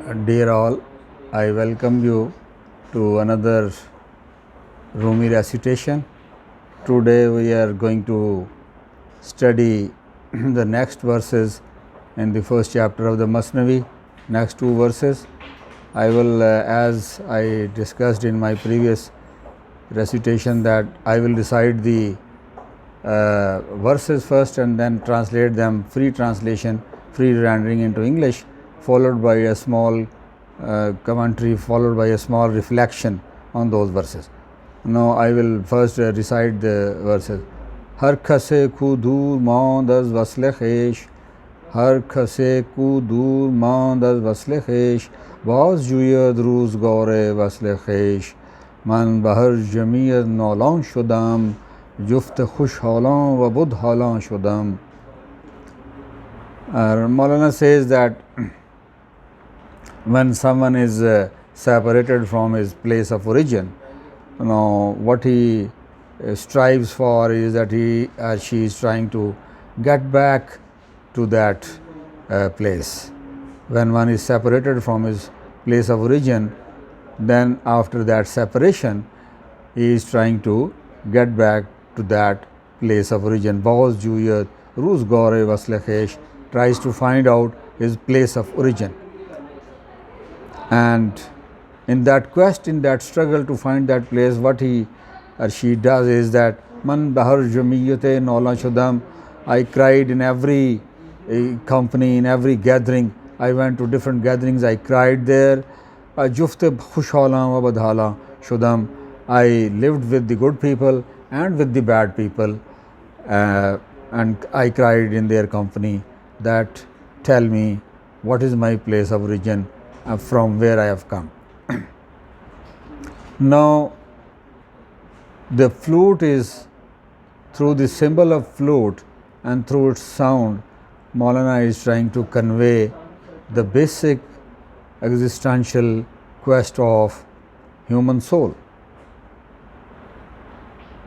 Dear all, I welcome you to another Rumi recitation. Today we are going to study the next verses in the first chapter of the Masnavi, next two verses. I will, as I discussed in my previous recitation, that I will recite the verses first and then translate them, free translation, free rendering into English, followed by a small commentary, followed by a small reflection on those verses. Now I will first recite the verses. Har khase ku dur mand az wasle khesh, har khase ku dur mand az wasle khesh, baz juyad روزگار وصل خویش من به هر جمیع نالان شدم جفت خوشحالان و بدحالان شدم. Mevlana says that when someone is separated from his place of origin, what he strives for is that he or she is trying to get back to that place. When one is separated from his place of origin, then after that separation, he is trying to get back to that place of origin. Bauz Juyat, Ruz Gaure Vaslekhesh tries to find out his place of origin. And in that quest, in that struggle to find that place, what he or she does is that Man Bahar Jamiyate Nola Shudam, I cried in every company, in every gathering. I went to different gatherings, I cried there. Jufte Khushala wa Badhala Shudam, I lived with the good people and with the bad people, and I cried in their company. That tell me what is my place of origin, from where I have come. Now, the flute is, through the symbol of flute and through its sound, Mevlana is trying to convey the basic existential quest of human soul.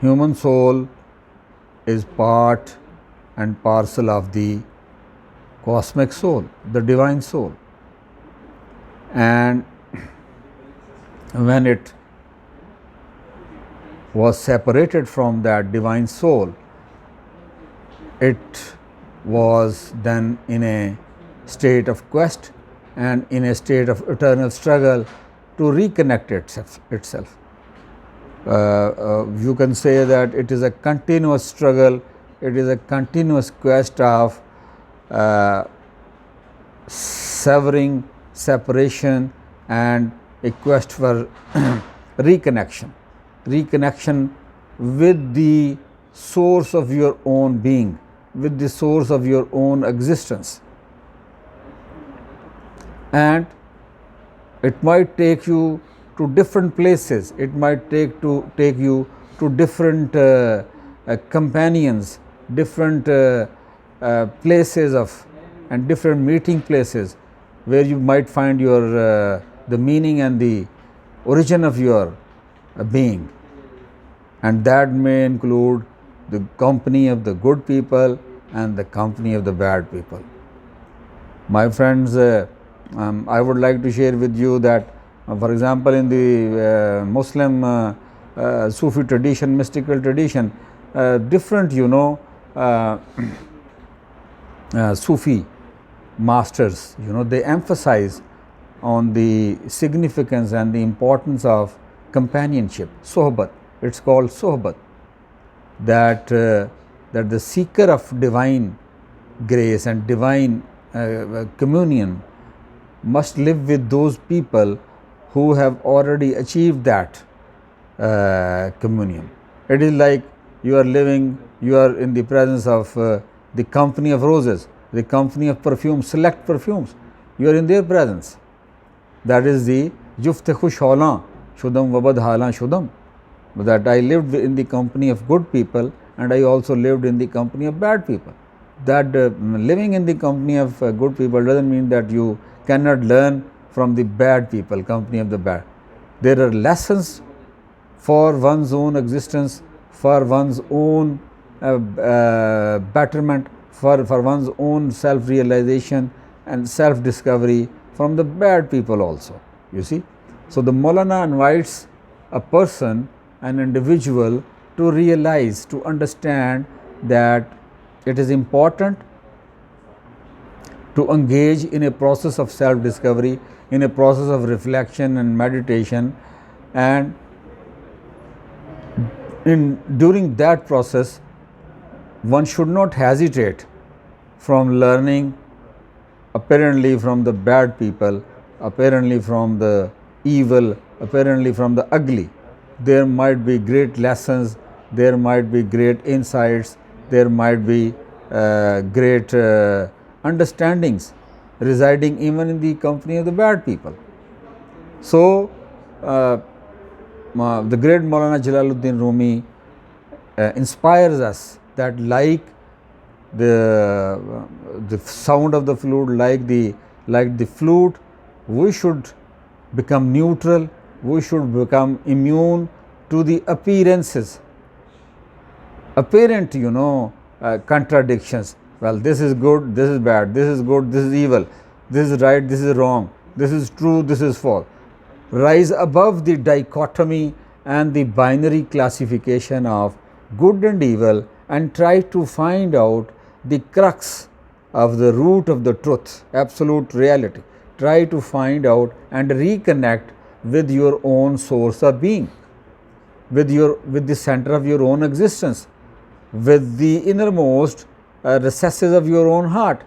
Human soul is part and parcel of the cosmic soul, the divine soul. And when it was separated from that divine soul, it was then in a state of quest and in a state of eternal struggle to reconnect itself. You can say that it is a continuous struggle, it is a continuous quest of severing, separation, and a quest for reconnection with the source of your own being, with the source of your own existence. And it might take you to different places, it might take you to different companions, different places of and different meeting places where you might find your the meaning and the origin of your being, and that may include the company of the good people and the company of the bad people. My friends, I would like to share with you that, for example, in the Muslim Sufi tradition, mystical tradition, different, Sufi masters, they emphasize on the significance and the importance of companionship, sohbat. It's called sohbat. That the seeker of divine grace and divine communion must live with those people who have already achieved that communion. It is like you are in the presence of the company of roses, the company of perfumes, select perfumes. You are in their presence. That is the Jufte Khushalan Shudam Wabad Halan Shudam. That I lived in the company of good people and I also lived in the company of bad people. That living in the company of good people doesn't mean that you cannot learn from the bad people, company of the bad. There are lessons for one's own existence, for one's own betterment, for one's own self-realization and self-discovery, from the bad people also, you see. So, the Maulana invites a person, an individual, to realize, to understand that it is important to engage in a process of self-discovery, in a process of reflection and meditation, and during that process one should not hesitate from learning apparently from the bad people, apparently from the evil, apparently from the ugly. There might be great lessons, there might be great insights, there might be great understandings residing even in the company of the bad people. So, the great Maulana Jalaluddin Rumi inspires us that like the sound of the flute, like the flute, we should become neutral, we should become immune to the appearances, apparent contradictions. Well, this is good, this is bad, this is good, this is evil, this is right, this is wrong, this is true, this is false. Rise above the dichotomy and the binary classification of good and evil and try to find out the crux of the root of the truth, absolute reality. Try to find out and reconnect with your own source of being, with the center of your own existence, with the innermost recesses of your own heart,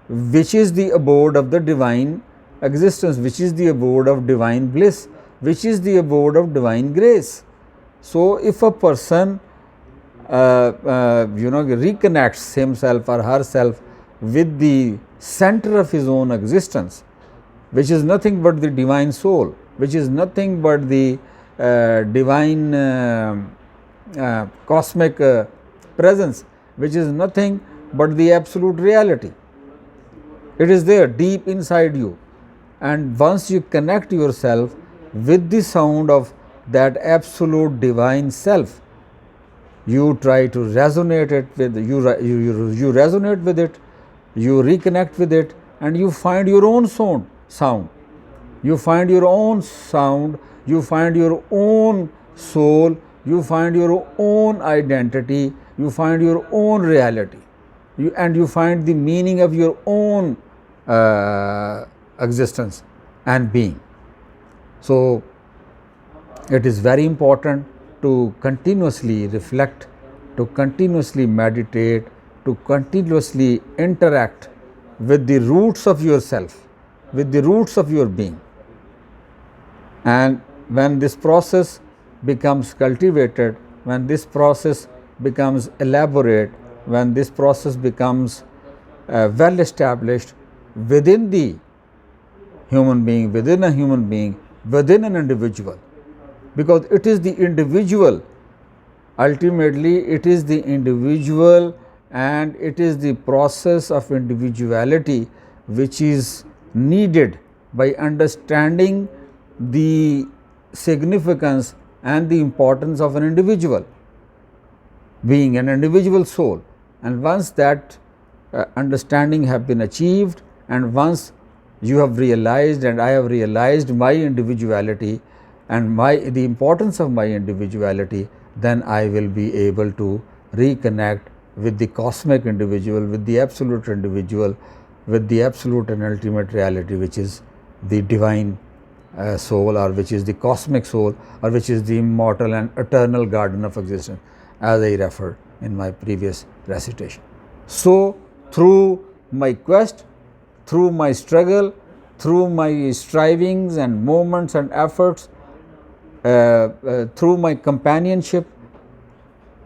which is the abode of the divine existence, which is the abode of divine bliss, which is the abode of divine grace. So, if a person reconnects himself or herself with the center of his own existence, which is nothing but the divine soul, which is nothing but the divine cosmic presence, which is nothing but the absolute reality. It is there deep inside you, and once you connect yourself with the sound of that absolute divine self, you try to resonate it with you resonate with it, you reconnect with it, and you find your own sound. You find your own sound, you find your own soul, you find your own identity, you find your own reality, and you find the meaning of your own existence and being. So, it is very important to continuously reflect, to continuously meditate, to continuously interact with the roots of yourself, with the roots of your being. And when this process becomes cultivated, when this process becomes elaborate, when this process becomes well established within the human being, within a human being, within an individual, because it is the individual, ultimately it is the individual, and it is the process of individuality which is needed by understanding the significance and the importance of an individual being, an individual soul. And once that understanding have been achieved, and once you have realized and I have realized my individuality and the importance of my individuality, then I will be able to reconnect with the cosmic individual, with the absolute individual, with the absolute and ultimate reality, which is the divine soul, or which is the cosmic soul, or which is the immortal and eternal garden of existence, as I referred in my previous recitation. So, through my quest, through my struggle, through my strivings and moments and efforts, through my companionship,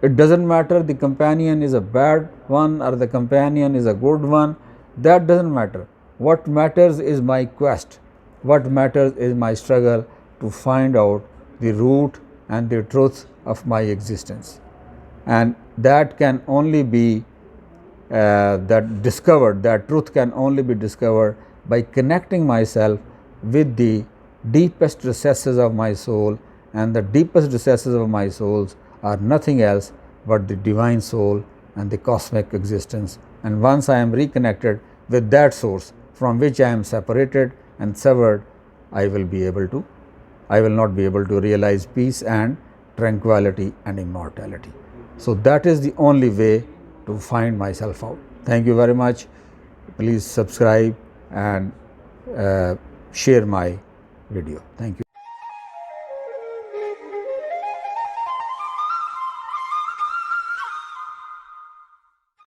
it doesn't matter the companion is a bad one or the companion is a good one, that doesn't matter. What matters is my quest, what matters is my struggle to find out the root and the truth of my existence. And that can only be that truth can only be discovered by connecting myself with the deepest recesses of my soul, and the deepest recesses of my souls are nothing else but the divine soul and the cosmic existence. And once I am reconnected with that source, from which I am separated and severed, I will not be able to realize peace and tranquility and immortality. So that is the only way to find myself out. Thank you very much. Please subscribe and share my video. Thank you.